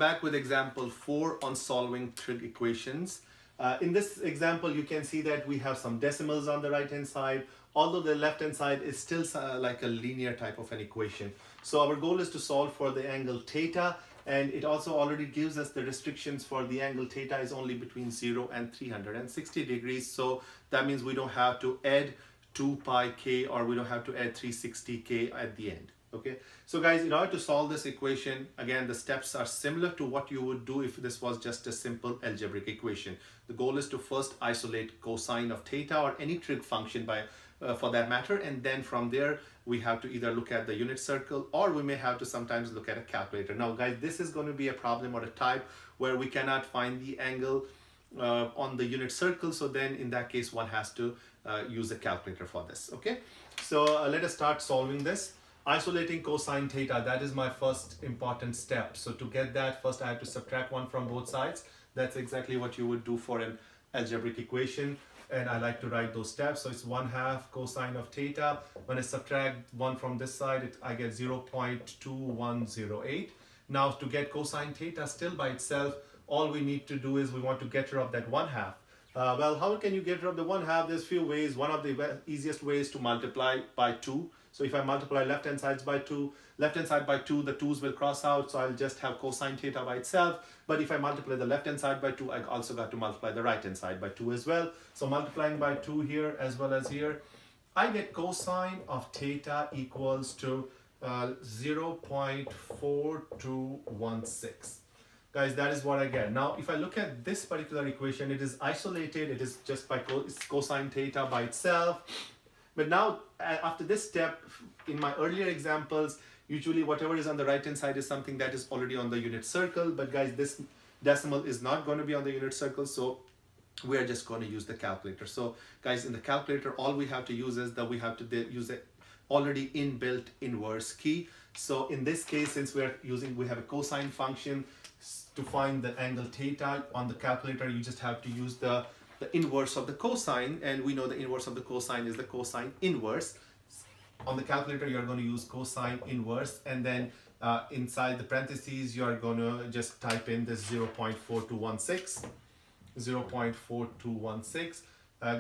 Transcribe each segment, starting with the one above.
back with example 4 on solving trig equations. In this example, you can see that we have some decimals on the right hand side, although the left hand side is still like a linear type of an equation. So our goal is to solve for the angle theta, and it also already gives us the restrictions for the angle theta is only between 0 and 360 degrees. So that means we don't have to add 2 pi k, or we don't have to add 360k at the end. Okay, so guys, in order to solve this equation, again, the steps are similar to what you would do if this was just a simple algebraic equation. The goal is to first isolate cosine of theta or any trig function for that matter, and then from there we have to either look at the unit circle, or we may have to sometimes look at a calculator. Now guys, this is going to be a problem or a type where we cannot find the angle on the unit circle, so then in that case one has to use a calculator for this. Okay, so let us start solving this. Isolating cosine theta, that is my first important step. So to get that, first I have to subtract 1 from both sides. That's exactly what you would do for an algebraic equation, and I like to write those steps. So it's 1/2 cosine of theta. When I subtract 1 from this side, I get 0.2108. Now to get cosine theta still by itself, all we need to do is we want to get rid of that 1/2. Well, how can you get rid of the 1/2? There's few ways. One of the easiest ways to multiply by 2. So if I multiply left hand sides by 2, left hand side by 2, the 2's will cross out, so I'll just have cosine theta by itself. But if I multiply the left hand side by 2, I also got to multiply the right hand side by 2 as well. So multiplying by 2 here as well as here, I get cosine of theta equals to 0.4216. Guys, that is what I get. Now, if I look at this particular equation, it is isolated. It is just by cosine theta by itself. But now, after this step, in my earlier examples, usually whatever is on the right hand side is something that is already on the unit circle. But guys, this decimal is not going to be on the unit circle, so we are just going to use the calculator. So guys, in the calculator, all we have to use is that we have to use a already inbuilt inverse key. So in this case, since we have a cosine function, to find the angle theta on the calculator, you just have to use the inverse of the cosine, and we know the inverse of the cosine is the cosine inverse. On the calculator, you're going to use cosine inverse, and then inside the parentheses, you're going to just type in this 0.4216. 0.4216.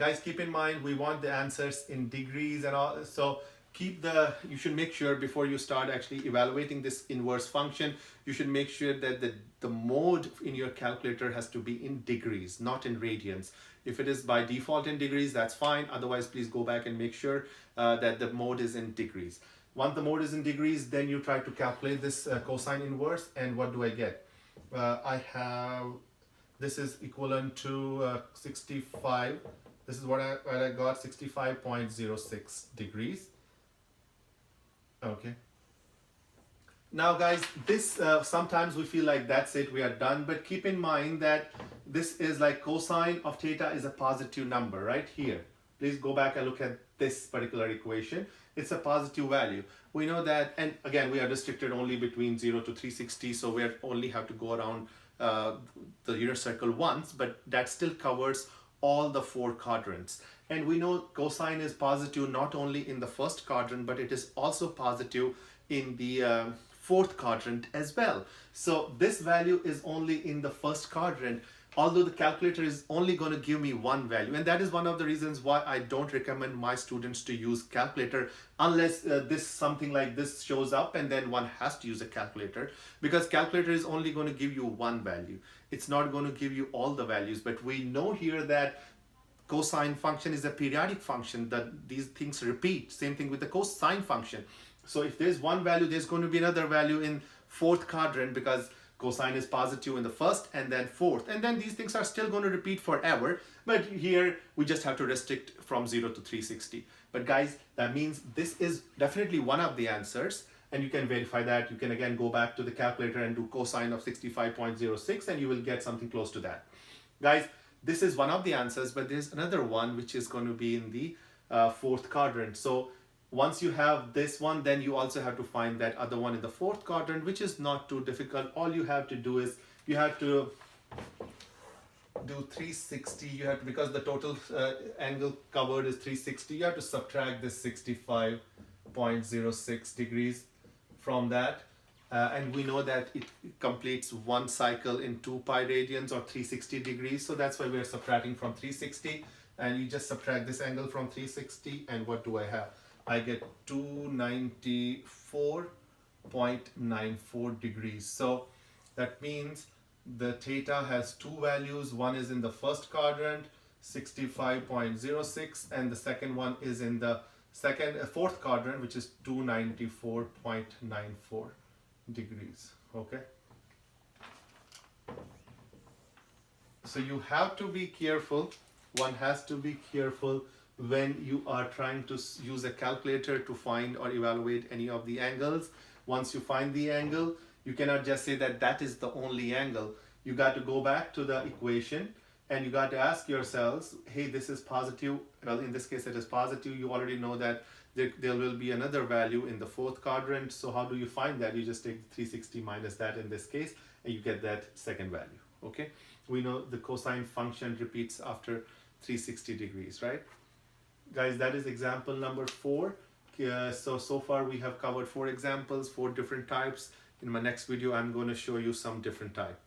Guys, keep in mind, we want the answers in degrees and all, so you should make sure before you start actually evaluating this inverse function, you should make sure that the mode in your calculator has to be in degrees, not in radians. If it is by default in degrees, that's fine. Otherwise, please go back and make sure that the mode is in degrees. Once the mode is in degrees, then you try to calculate this cosine inverse, and what do I get? This is equivalent to 65. This is what I got, 65.06 degrees. Okay. Now guys, this sometimes we feel like that's it, we are done, but keep in mind that this is like cosine of theta is a positive number right here. Please go back and look at this particular equation. It's a positive value. We know that, and again, we are restricted only between 0 to 360, so we only have to go around the unit circle once, but that still covers all the 4 quadrants. And we know cosine is positive not only in the first quadrant, but it is also positive in the 4th quadrant as well. So this value is only in the first quadrant, although the calculator is only going to give me one value. And that is one of the reasons why I don't recommend my students to use calculator unless something like this shows up, and then one has to use a calculator, because calculator is only going to give you one value. It's not going to give you all the values. But we know here that cosine function is a periodic function, that these things repeat. Same thing with the cosine function. So if there's one value, there's going to be another value in 4th quadrant, because cosine is positive in the 1st and then 4th. And then these things are still going to repeat forever. But here we just have to restrict from 0 to 360. But guys, that means this is definitely one of the answers. And you can verify that. You can again go back to the calculator and do cosine of 65.06, and you will get something close to that. Guys, this is one of the answers, but there's another one which is going to be in the 4th quadrant. So once you have this one, then you also have to find that other one in the 4th quadrant, which is not too difficult. All you have to do is you have to do 360. You have to, because the total angle covered is 360, you have to subtract this 65.06 degrees from that. and we know that it completes one cycle in 2 pi radians or 360 degrees. So that's why we're subtracting from 360, and you just subtract this angle from 360, and what do I have? I get 294.94 degrees. So that means the theta has two values. One is in the first quadrant, 65.06, and the second one is in the fourth quadrant, which is 294.94 degrees. Okay, so you have to be careful. One has to be careful when you are trying to use a calculator to find or evaluate any of the angles. Once you find the angle, you cannot just say that that is the only angle. You got to go back to the equation and you got to ask yourselves, hey, this is positive. Well, in this case, it is positive. You already know that there will be another value in the fourth quadrant. So how do you find that? You just take 360 minus that in this case, and you get that second value. Okay, we know the cosine function repeats after 360 degrees, right? Guys, that is example number 4. So far we have covered 4 examples, 4 different types. In my next video, I'm going to show you some different type.